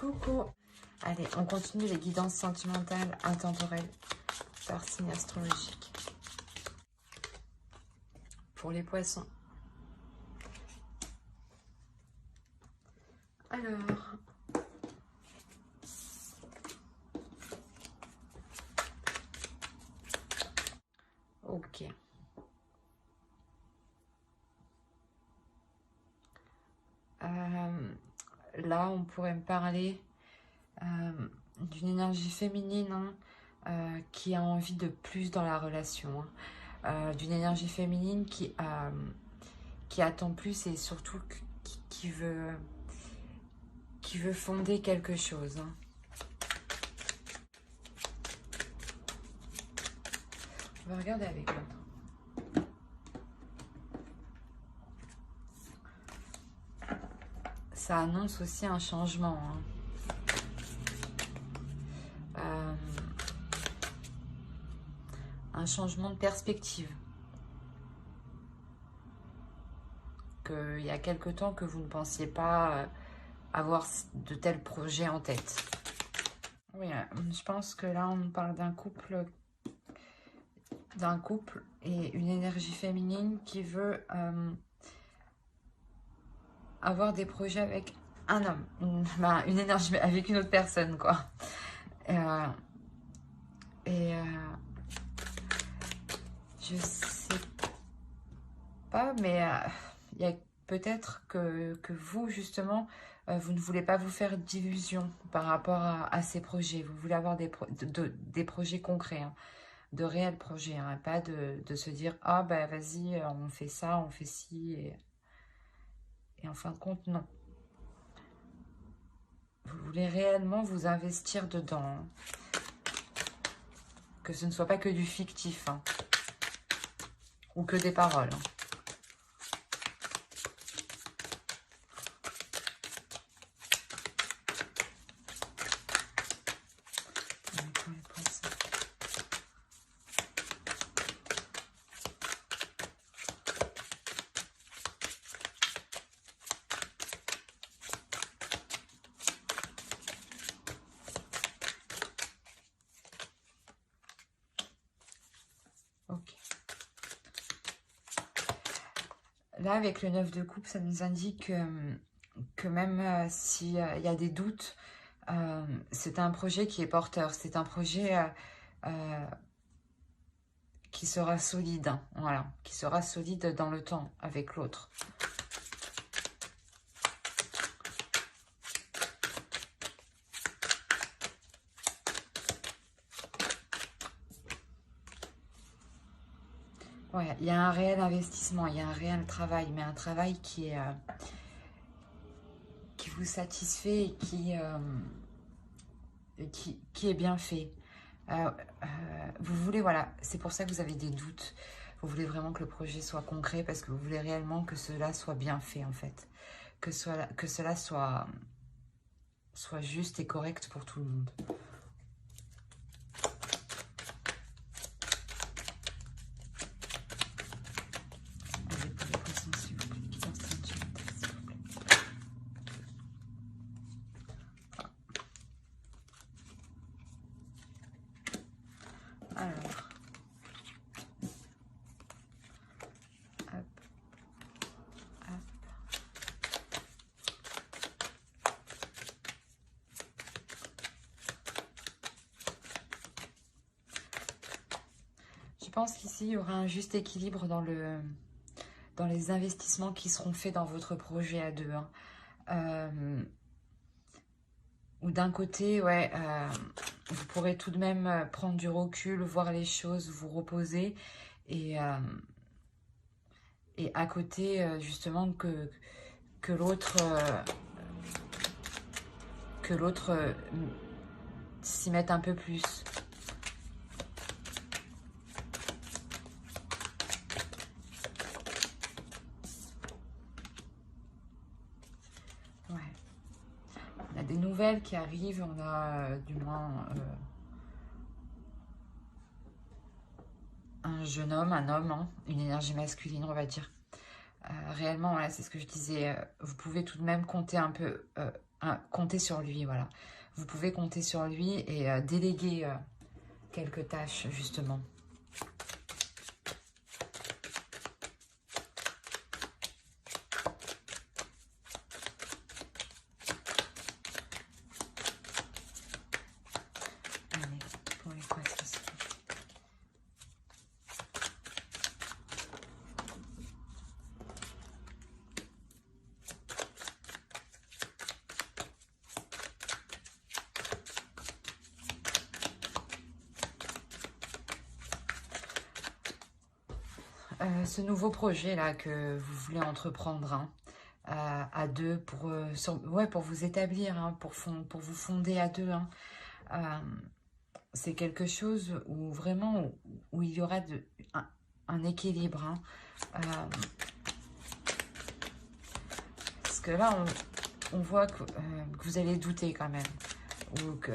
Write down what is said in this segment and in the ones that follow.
Coucou. Allez, on continue les guidances sentimentales intemporelles par signe astrologique. Pour les poissons. Alors... Ok. Là, on pourrait me parler d'une énergie féminine qui a envie de plus dans la relation. D'une énergie féminine qui attend plus et surtout qui veut fonder quelque chose. On va regarder avec l'autre. Ça annonce aussi un changement. Un changement de perspective. Qu'il y a quelque temps que vous ne pensiez pas avoir de tels projets en tête. Oui, je pense que là, on parle d'un couple et une énergie féminine qui veut avoir des projets avec un homme, une énergie avec une autre personne, quoi. Je sais pas, mais il y a peut-être que vous, justement, vous ne voulez pas vous faire d'illusions par rapport à ces projets. Vous voulez avoir des projets concrets, hein, de réels projets, hein, pas de se dire « Ah, bah vas-y, on fait ça, on fait ci. » Et en fin de compte, non. Vous voulez réellement vous investir dedans. Hein. Que ce ne soit pas que du fictif. Hein. Ou que des paroles. Hein. Là, avec le 9 de coupe, ça nous indique que même s'il y a des doutes, c'est un projet qui est porteur. C'est un projet qui sera solide. Hein, voilà, qui sera solide dans le temps avec l'autre. Ouais, il y a un réel investissement, il y a un réel travail, mais un travail qui vous satisfait et qui est bien fait. Vous voulez, voilà, c'est pour ça que vous avez des doutes. Vous voulez vraiment que le projet soit concret parce que vous voulez réellement que cela soit bien fait, en fait. Que cela soit juste et correct pour tout le monde. Je pense qu'ici, il y aura un juste équilibre dans les investissements qui seront faits dans votre projet à deux. Hein. Ou d'un côté, ouais, vous pourrez tout de même prendre du recul, voir les choses, vous reposer. Et à côté, justement, que l'autre s'y mette un peu plus. Des nouvelles qui arrivent, on a du moins un jeune homme, un homme, hein, une énergie masculine, on va dire. Réellement, voilà, c'est ce que je disais, vous pouvez tout de même compter un compter sur lui, voilà. Vous pouvez compter sur lui et déléguer quelques tâches, justement. Allez, pour l'équation. Ce nouveau projet là que vous voulez entreprendre hein, à deux pour, ouais, pour vous établir, hein, pour vous fonder à deux, hein, c'est quelque chose où vraiment où il y aura un équilibre. Hein, parce que là, on voit que vous allez douter quand même. Ou que...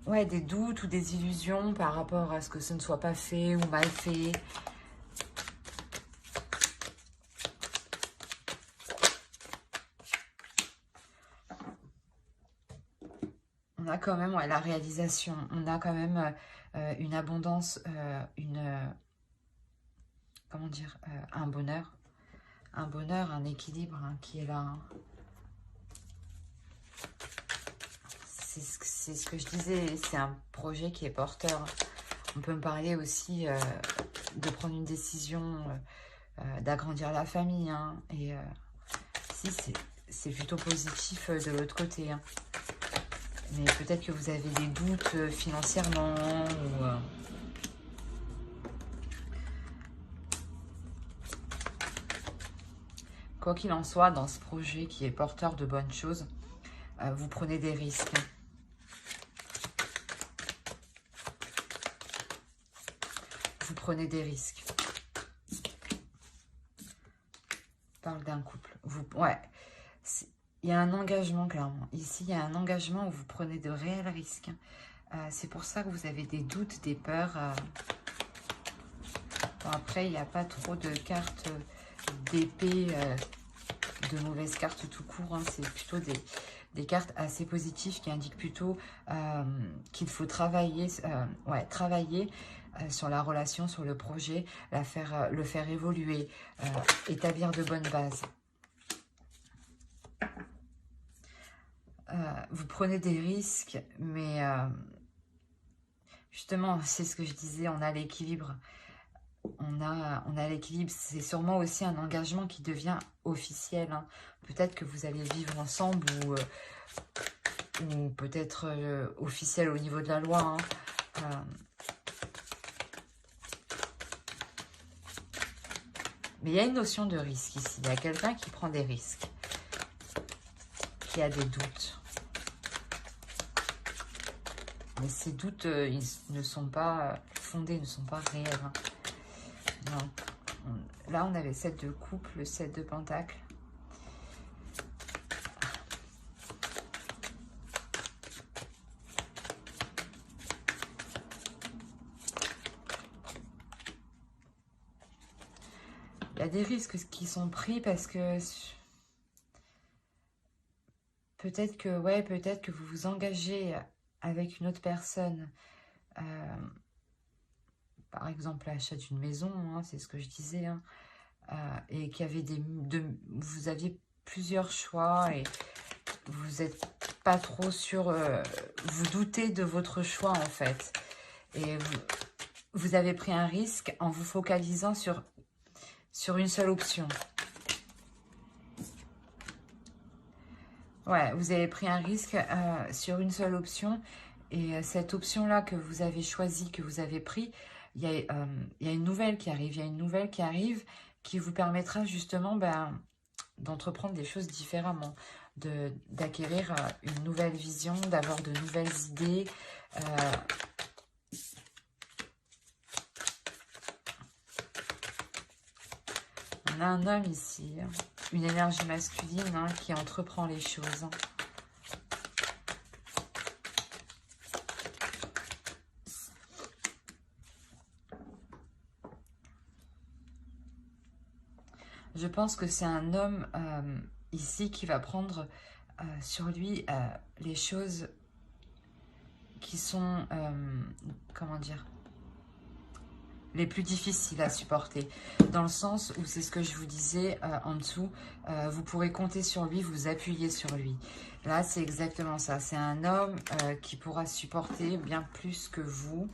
ouais, des doutes ou des illusions par rapport à ce que ce ne soit pas fait ou mal fait. On a quand même ouais, la réalisation, on a quand même une abondance, comment dire, un bonheur, un équilibre hein, qui est là. Hein. C'est ce que je disais, c'est un projet qui est porteur. On peut me parler aussi de prendre une décision, d'agrandir la famille. Hein, et si, c'est plutôt positif de l'autre côté. Hein. Mais peut-être que vous avez des doutes financièrement ou... Quoi qu'il en soit, dans ce projet qui est porteur de bonnes choses, vous prenez des risques. Vous prenez des risques. On parle d'un couple. Ouais, il y a un engagement, clairement. Ici, il y a un engagement où vous prenez de réels risques. C'est pour ça que vous avez des doutes, des peurs. Bon, après, il n'y a pas trop de cartes d'épée, de mauvaises cartes tout court. Hein. C'est plutôt des cartes assez positives qui indiquent plutôt qu'il faut travailler, travailler sur la relation, sur le projet, le faire évoluer, établir de bonnes bases. Vous prenez des risques, mais justement, c'est ce que je disais, on a l'équilibre. On a l'équilibre. C'est sûrement aussi un engagement qui devient officiel. Hein. Peut-être que vous allez vivre ensemble ou peut-être officiel au niveau de la loi. Hein. Mais il y a une notion de risque ici. Il y a quelqu'un qui prend des risques, qui a des doutes. Mais ces doutes, ils ne sont pas fondés, ne sont pas réels. Hein. Non. Là, on avait 7 de couple, 7 de pentacle. Il y a des risques qui sont pris parce que peut-être que vous vous engagez avec une autre personne. Par exemple, l'achat d'une maison, hein, c'est ce que je disais. Hein, et qu'il y avait vous aviez plusieurs choix et vous n'êtes pas trop sûr, vous doutez de votre choix en fait. Et vous avez pris un risque en vous focalisant sur une seule option. Ouais, vous avez pris un risque sur une seule option. Et cette option-là que vous avez choisie, que vous avez pris, il y a une nouvelle qui arrive. Il y a une nouvelle qui arrive qui vous permettra justement d'entreprendre des choses différemment, d'acquérir une nouvelle vision, d'avoir de nouvelles idées. On a un homme ici, une énergie masculine hein, qui entreprend les choses. Hein. Je pense que c'est un homme ici qui va prendre sur lui les choses qui sont, comment dire, les plus difficiles à supporter. Dans le sens où, c'est ce que je vous disais en dessous, vous pourrez compter sur lui, vous appuyer sur lui. Là, c'est exactement ça. C'est un homme qui pourra supporter bien plus que vous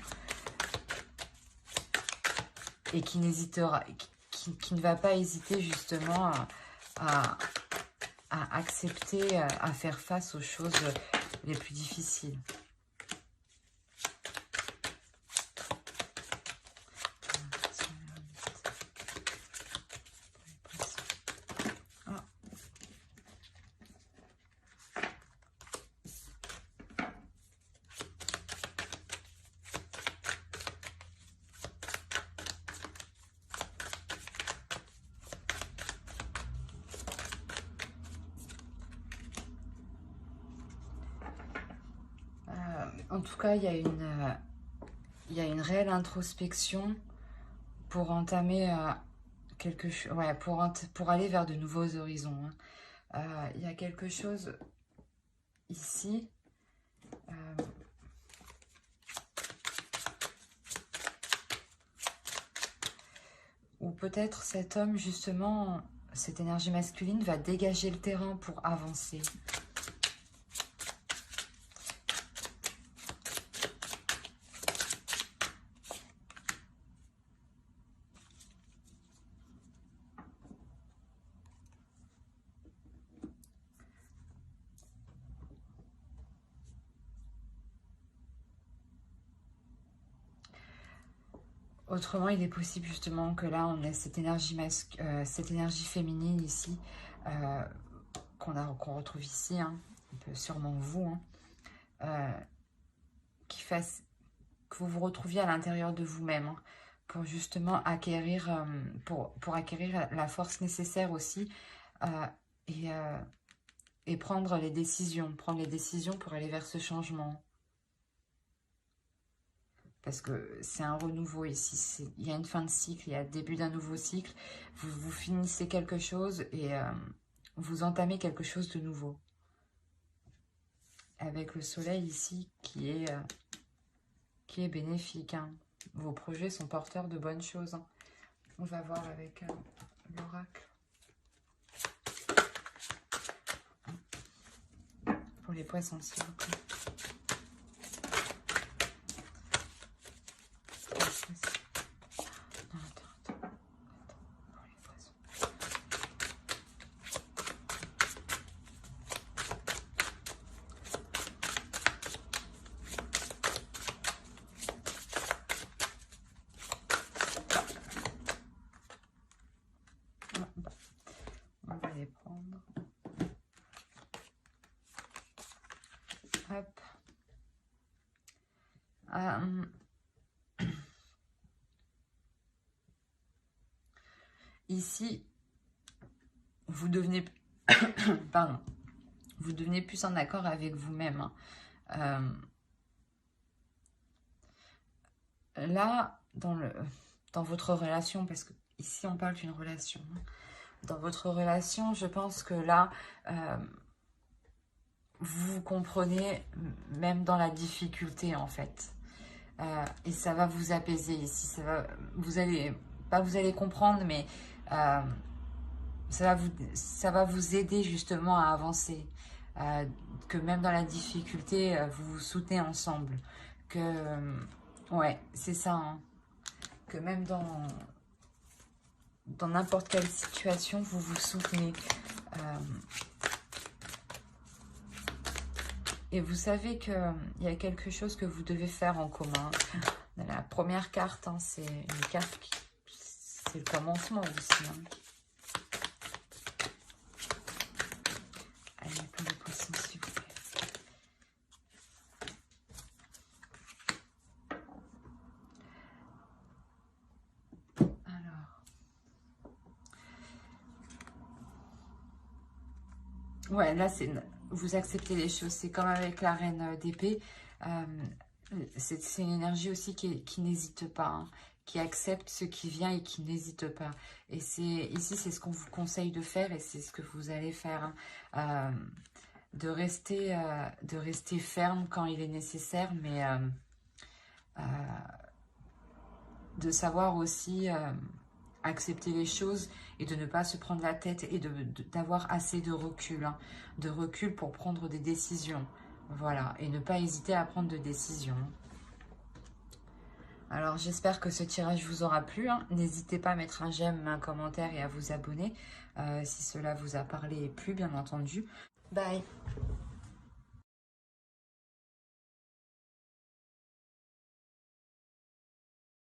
et qui n'hésitera, qui ne va pas hésiter justement à accepter, à faire face aux choses les plus difficiles. En tout cas, il y a une réelle introspection pour entamer quelque chose, ouais, pour aller vers de nouveaux horizons. Il y a quelque chose ici. Où peut-être cet homme, justement, cette énergie masculine va dégager le terrain pour avancer. Autrement, il est possible justement que là, on ait cette énergie féminine ici, qu'on retrouve ici, hein, un peu sûrement vous, hein, qui fasse que vous vous retrouviez à l'intérieur de vous-même, hein, pour justement acquérir, pour acquérir la force nécessaire aussi, euh, et prendre les décisions pour aller vers ce changement. Parce que c'est un renouveau ici, il y a une fin de cycle, il y a le début d'un nouveau cycle, vous finissez quelque chose et vous entamez quelque chose de nouveau. Avec le soleil ici qui est bénéfique, hein. Vos projets sont porteurs de bonnes choses, hein. On va voir avec l'oracle. Pour les poissons, s'il vous plaît. On va les prendre. Hop. Ici, vous devenez, pardon, vous devenez plus en accord avec vous-même, hein. Là, dans votre relation, parce que ici on parle d'une relation, hein. Dans votre relation, je pense que là, vous comprenez même dans la difficulté en fait. Et ça va vous apaiser ici. Vous allez comprendre, mais ça va vous aider justement à avancer. Que même dans la difficulté, vous vous soutenez ensemble. Ouais, c'est ça, hein. Que même dans n'importe quelle situation, vous vous soutenez. Et vous savez qu'il y a quelque chose que vous devez faire en commun. La première carte, hein, c'est une carte qui... C'est le commencement aussi, hein. Allez, pour les poissons, s'il vous plaît. Alors. Ouais, là, vous acceptez les choses. C'est comme avec la reine d'épée. C'est une énergie aussi qui n'hésite pas, hein, qui accepte ce qui vient et qui n'hésite pas. Et ici, c'est ce qu'on vous conseille de faire et c'est ce que vous allez faire. Hein. De rester ferme quand il est nécessaire, mais de savoir aussi accepter les choses et de ne pas se prendre la tête et d'avoir assez de recul, hein, de recul pour prendre des décisions. Voilà, et ne pas hésiter à prendre de décisions. Alors, j'espère que ce tirage vous aura plu. Hein. N'hésitez pas à mettre un j'aime, un commentaire et à vous abonner si cela vous a parlé et plu, bien entendu. Bye!